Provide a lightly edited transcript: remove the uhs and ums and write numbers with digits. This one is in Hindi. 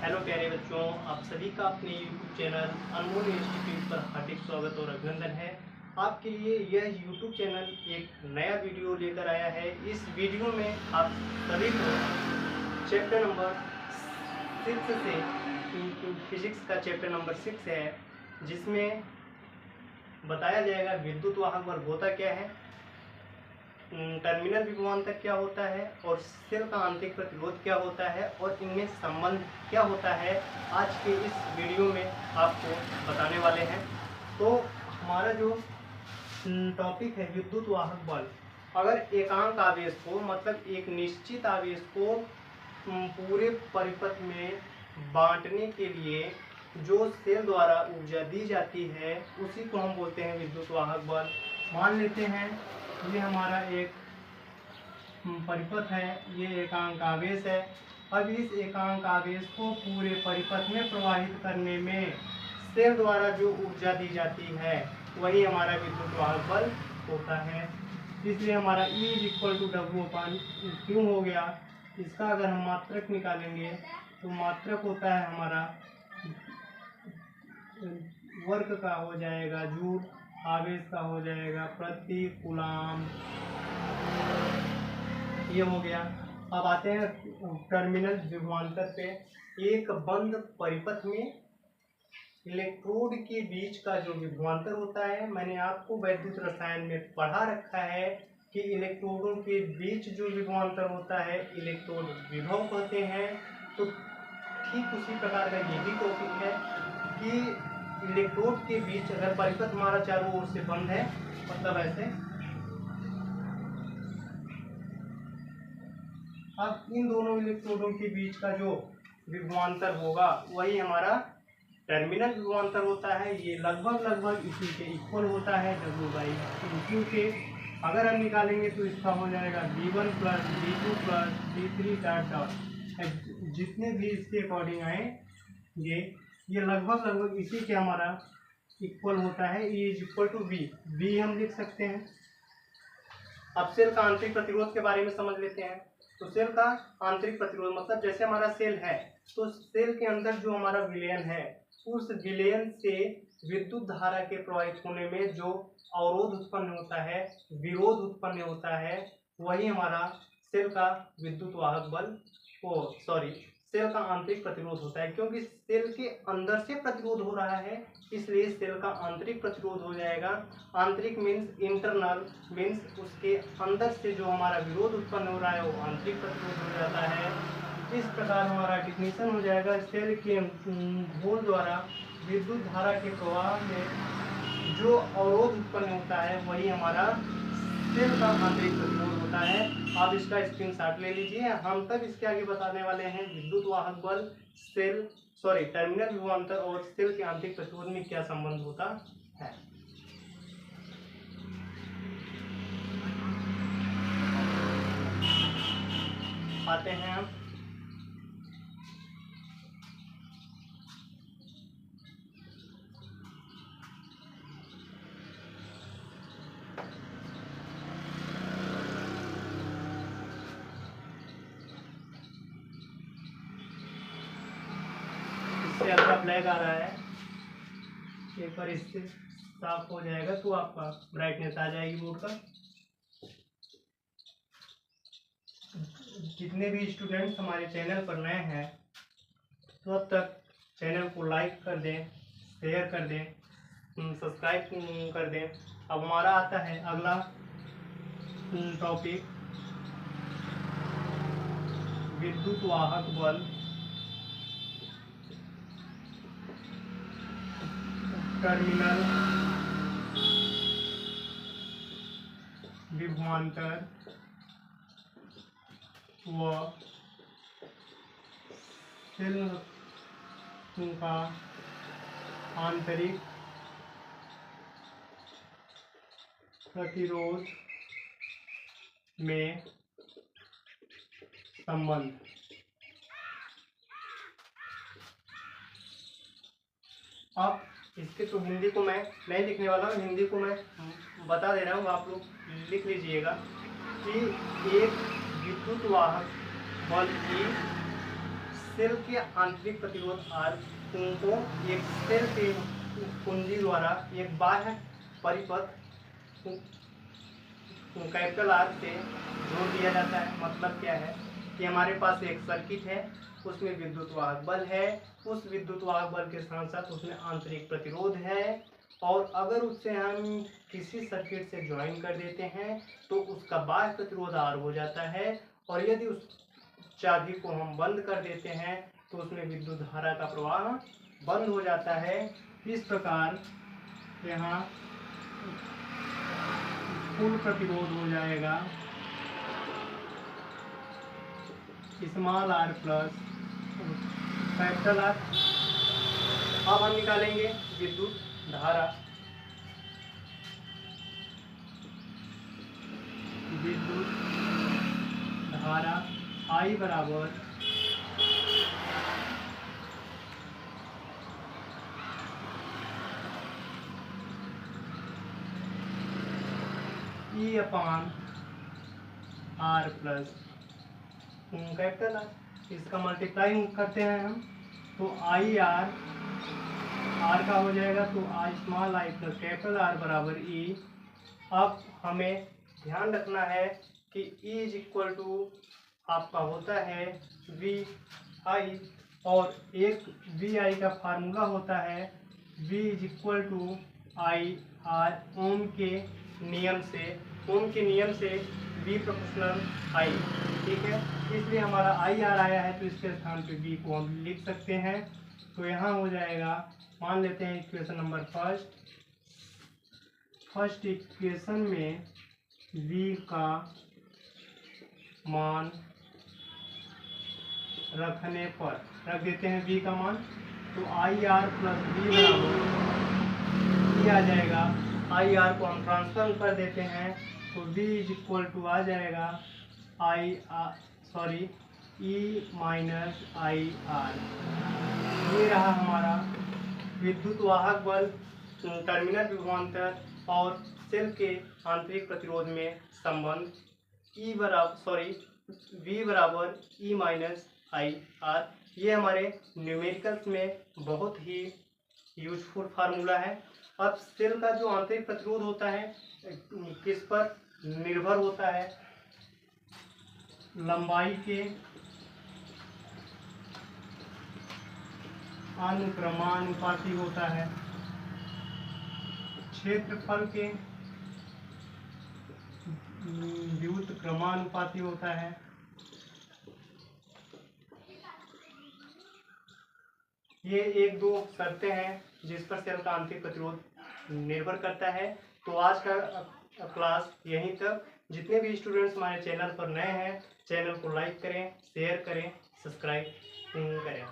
हेलो प्यारे बच्चों, आप सभी का अपने YouTube चैनल अनमोल इंस्टीट्यूट पर हार्दिक स्वागत और अभिनंदन है। आपके लिए यह YouTube चैनल एक नया वीडियो लेकर आया है। इस वीडियो में आप सभी को चैप्टर नंबर 6 से फिजिक्स का चैप्टर नंबर 6 है, जिसमें बताया जाएगा विद्युत वाहक बल होता क्या है, टर्मिनल विभवांतर क्या होता है और सेल का आंतरिक प्रतिरोध क्या होता है और इनमें संबंध क्या होता है। आज के इस वीडियो में आपको बताने वाले हैं। तो हमारा जो टॉपिक है विद्युत वाहक बल, अगर एकांक आवेश को मतलब एक निश्चित आवेश को पूरे परिपथ में बांटने के लिए जो सेल द्वारा ऊर्जा दी जाती है उसी को हम बोलते हैं विद्युत वाहक बल। मान लेते हैं ये हमारा एक परिपथ है, ये एकांक आवेश है। अब इस एकांक आवेश को पूरे परिपथ में प्रवाहित करने में सेल द्वारा जो ऊर्जा दी जाती है वही हमारा विद्युत वाहक बल होता है। इसलिए हमारा E = W/Q हो गया। इसका अगर हम मात्रक निकालेंगे तो मात्रक होता है हमारा वर्ग का हो जाएगा जूल, आवेश का हो जाएगा प्रति कूलाम। ये हो गया। अब आते हैं टर्मिनल विभवांतर पे। एक बंद परिपथ में इलेक्ट्रोड के बीच का जो विभवांतर होता है, मैंने आपको वैद्युत रसायन में पढ़ा रखा है कि इलेक्ट्रोडों के बीच जो विभवांतर होता है इलेक्ट्रोड विभव कहते हैं। तो ठीक उसी प्रकार का ये भी टॉपिक है कि इलेक्ट्रोड के बीच अगर परिपथ हमारा चारों ओर से बंद है, मतलब ऐसे, अब इन दोनों इलेक्ट्रोडों के बीच का जो विभवांतर होगा वही हमारा टर्मिनल विभवांतर होता है। ये लगभग इसी के इक्वल होता है W/Q के। अगर हम निकालेंगे तो इसका हो जाएगा V1 + V2 + V3 डॉट जितने भी इसके अकॉर्डिंग आए ये लगभग इसी के हमारा इक्वल होता है। E = V हम लिख सकते हैं। अब सेल का आंतरिक प्रतिरोध के बारे में समझ लेते हैं। तो सेल का आंतरिक प्रतिरोध मतलब जैसे हमारा सेल है तो सेल के अंदर जो हमारा विलयन है उस विलयन से विद्युत धारा के प्रवाहित होने में जो अवरोध उत्पन्न होता है, विरोध उत्पन्न होता है, वही हमारा सेल का विद्युत वाहक बल सेल का आंतरिक प्रतिरोध होता है। क्योंकि सेल के अंदर से प्रतिरोध हो रहा है इसलिए सेल का आंतरिक प्रतिरोध हो जाएगा। आंतरिक मीन्स इंटरनल, मीन्स उसके अंदर से जो हमारा विरोध उत्पन्न हो रहा है वो आंतरिक प्रतिरोध हो जाता है। इस प्रकार हमारा डिफिनीशन हो जाएगा सेल के घोल द्वारा विद्युत धारा के प्रवाह में जो अवरोध उत्पन्न होता है वही हमारा सेल का आंतरिक प्रतिरोध होता है। आप इसका स्क्रीनशॉट ले लीजिए। हम तब इसके आगे बताने वाले हैं विद्युत वाहक बल, टर्मिनल विभवांतर और सेल के आंतरिक प्रतिरोध में क्या संबंध होता है। आते हैं हम आपका ब्लैक आ रहा है, एक बार इससे साफ हो जाएगा तो आपका ब्राइटनेस आ जाएगी बोर्ड का। जितने भी स्टूडेंट्स हमारे चैनल पर नए हैं तो अब तक चैनल को लाइक कर दें, शेयर कर दें, सब्सक्राइब कर दें। अब हमारा आता है अगला टॉपिक विद्युत वाहक बल, टर्मिनल विभवांतर व सेल का आंतरिक प्रतिरोध में संबंध। अब इसके तो हिंदी को मैं नहीं लिखने वाला हूँ, हिंदी को मैं बता दे रहा हूँ, आप लोग लिख लीजिएगा कि एक विद्युत वाहक बल की सेल के आंतरिक प्रतिरोध R को एक सेल के कुंजी द्वारा एक बाह्य परिपथ कैपिटल R से जोड़ दिया जाता है। मतलब क्या है कि हमारे पास एक सर्किट है, उसमें विद्युत वाहक बल है, उस विद्युत वाहक बल के साथ साथ उसमें आंतरिक प्रतिरोध है, और अगर उससे हम किसी सर्किट से ज्वाइन कर देते हैं तो उसका बाह्य प्रतिरोध R हो जाता है, और यदि उस चाबी को हम बंद कर देते हैं तो उसमें विद्युत धारा का प्रवाह बंद हो जाता है। इस प्रकार यहाँ कुल प्रतिरोध हो जाएगा small r plus capital R। अब हम निकालेंगे विद्युत धारा। विद्युत धारा I बराबर E अपान R प्लस कैपिटल R। इसका मल्टीप्लाई करते हैं हम तो आई आर का हो जाएगा, तो आई small I plus capital R बराबर E। अब हमें ध्यान रखना है कि E इज इक्वल टू आपका होता है वी आई, और एक वी आई का फार्मूला होता है V is equal to I R Ohm के नियम से V प्रोपोर्शनल I। ठीक है, इसलिए हमारा आई आर आया है तो इसके स्थान पे V को हम लिख सकते हैं। तो यहाँ हो जाएगा, मान लेते हैं इक्वेशन नंबर फर्स्ट इक्वेशन में V का मान रखने पर रख देते हैं V का मान, तो आई आर प्लस V बराबर आ जाएगा। आई आर को हम ट्रांसफर कर देते हैं तो V इज इक्वल टू आ जाएगा E माइनस आई आर। ये रहा हमारा विद्युत वाहक बल, टर्मिनल विभवांतर और सेल के आंतरिक प्रतिरोध में संबंध V बराबर E माइनस आई आर। ये हमारे न्यूमेरिकल्स में बहुत ही यूजफुल फार्मूला है। अब सेल का जो आंतरिक प्रतिरोध होता है किस पर निर्भर होता है? लंबाई के अनुक्रमानुपाती होता है, क्षेत्रफल के व्युत्क्रमानुपाती होता है, ये एक दो शर्तें हैं जिस पर सेल का आंतरिक प्रतिरोध निर्भर करता है। तो आज का क्लास यहीं तक। जितने भी स्टूडेंट्स हमारे चैनल पर नए हैं, चैनल को लाइक करें, शेयर करें, सब्सक्राइब करें।